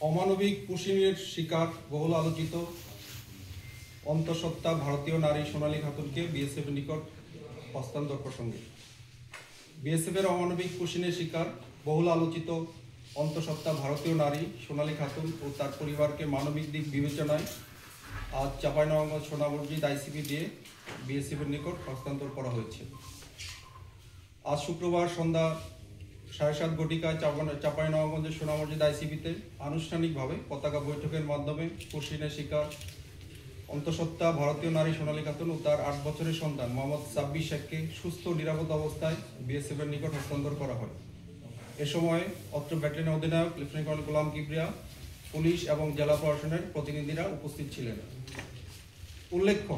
অমানবিক কুশিনের শিকার বহুল আলোচিত অন্তঃসত্ত্বা ভারতীয় নারী সোনালী খাতুনকে বিএসএফের নিকট হস্তান্তর প্রসঙ্গে বিএসএফের অমানবিক কুশিনের শিকার বহুল আলোচিত অন্তঃসত্ত্বা ভারতীয় নারী সোনালী খাতুন ও তার পরিবারকে মানবিক দিক বিবেচনায় আজ চাঁপাইনবাবগঞ্জ সোনা মসজিদ আইসিপি দিয়ে বিএসএফের নিকট হস্তান্তর করা হয়েছে। আজ শুক্রবার সন্ধ্যা 7:30 ঘটিকায় চাঁপাইনবাবগঞ্জের সোনা মসজিদ আইসিপিতে আনুষ্ঠানিকভাবে পতাকা বৈঠকের মাধ্যমে কুশিনের শিকার অন্তঃসত্ত্বা ভারতীয় নারী সোনালী খাতুন ও তার 8 বছরের সন্তান মোহাম্মদ সাব্বির শেখকে সুস্থ নিরাপদ অবস্থায় বিএসএফের নিকট হস্তান্তর করা হয়। এ সময় অত্র ব্যাটালিয়নের অধিনায়ক লেফটেন্যান্ট কর্নেল গোলাম কিবরিয়া, পুলিশ এবং জেলা প্রশাসনের প্রতিনিধিরা উপস্থিত ছিলেন। উল্লেখ্য,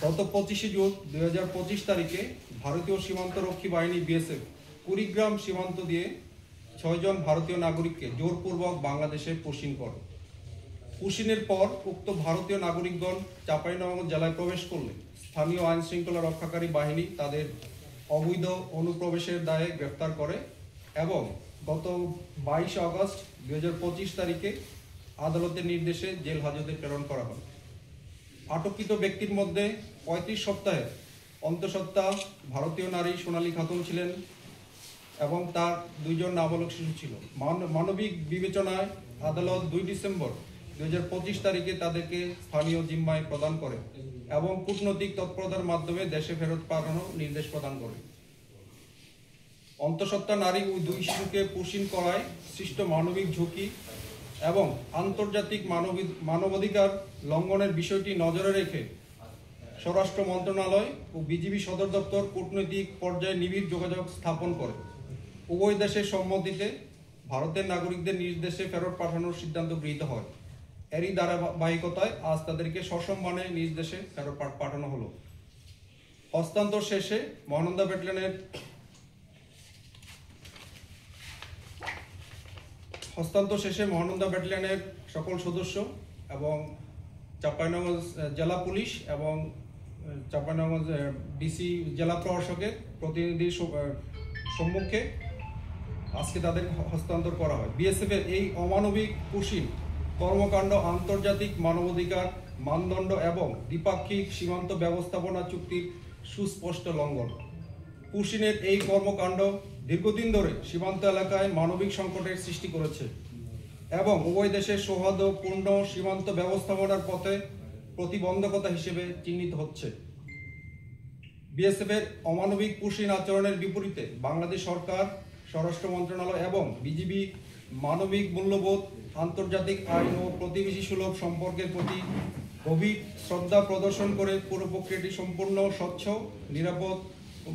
গত 25 জুন 2025 তারিখে ভারতীয় সীমান্তরক্ষী বাহিনী বিএসএফ কুড়িগ্রাম সীমান্ত দিয়ে 6 জন ভারতীয় নাগরিককে জোরপূর্বক বাংলাদেশে পুশিন করে। পুশিনের পর উক্ত ভারতীয় নাগরিকগণ চাঁপাইনবাবগঞ্জ জেলায় প্রবেশ করলে স্থানীয় আইন শৃঙ্খলা রক্ষাকারী বাহিনী তাদের অবৈধ অনুপ্রবেশের দায়ে গ্রেফতার করে এবং গত 22 আগস্ট 2025 তারিখে আদালতের নির্দেশে জেল হাজতে প্রেরণ করা হয়। আটককৃত ব্যক্তির মধ্যে 35 সপ্তাহে অন্তঃসত্ত্বা ভারতীয় নারী সোনালী খাতুন ছিলেন এবং তার 2 জন নাবালক শিশু ছিল। মানবিক বিবেচনায় আদালত 2 ডিসেম্বর 2025 তারিখে তাদেরকে স্থানীয় জিম্মায় প্রদান করে এবং কূটনৈতিক তৎপরতার মাধ্যমে দেশে ফেরত পাঠানোর নির্দেশ প্রদান করে। অন্তঃসত্ত্বা নারী ওই 2 শিশুকে পুশিন করায় সৃষ্ট মানবিক ঝুঁকি এবং আন্তর্জাতিক মানবাধিকার লঙ্ঘনের বিষয়টি নজরে রেখে স্বরাষ্ট্র মন্ত্রণালয় ও বিজিবি সদর দপ্তর কূটনৈতিক পর্যায়ে নিবিড় যোগাযোগ স্থাপন করে উভয় দেশের সম্মতিতে ভারতের নাগরিকদের নিজ দেশে ফেরত পাঠানোর সিদ্ধান্ত গৃহীত হয়। এরই ধারাবাহিকতায় আজ তাদেরকে সসম্মানে নিজ দেশে ফেরত পাঠানো হলো। হস্তান্তর শেষে মহানন্দা ব্যাটালিয়নের সকল সদস্য এবং চাঁপাইনবাবগঞ্জ জেলা পুলিশ এবং চাঁপাইনবাবগঞ্জ ডিসি জেলা প্রশাসকের প্রতিনিধির সম্মুখে আজকে তাদের হস্তান্তর করা হয়। বিএসএফের এই অমানবিক কুশিন কর্মকাণ্ড আন্তর্জাতিক মানবাধিকার মানদণ্ড এবং দ্বিপাক্ষিক সীমান্ত ব্যবস্থাপনা চুক্তির সুস্পষ্ট লঙ্ঘন। কুশিনের এই কর্মকাণ্ড দীর্ঘদিন ধরে সীমান্ত এলাকায় মানবিক সংকটের সৃষ্টি করেছে এবং উভয় দেশের সৌহার্দ্যপূর্ণ সীমান্ত ব্যবস্থাপনার পথে প্রতিবন্ধকতা হিসেবে চিহ্নিত হচ্ছে। বিএসএফের অমানবিক কুশিন আচরণের বিপরীতে বাংলাদেশ সরকার, স্বরাষ্ট্র মন্ত্রণালয় এবং বিজিবি মানবিক মূল্যবোধ, আন্তর্জাতিক আইন ও প্রতিবেশী সুলভ সম্পর্কের প্রতি গভীর শ্রদ্ধা প্রদর্শন করে পুরো প্রক্রিয়াটি সম্পূর্ণ স্বচ্ছ, নিরাপদ ও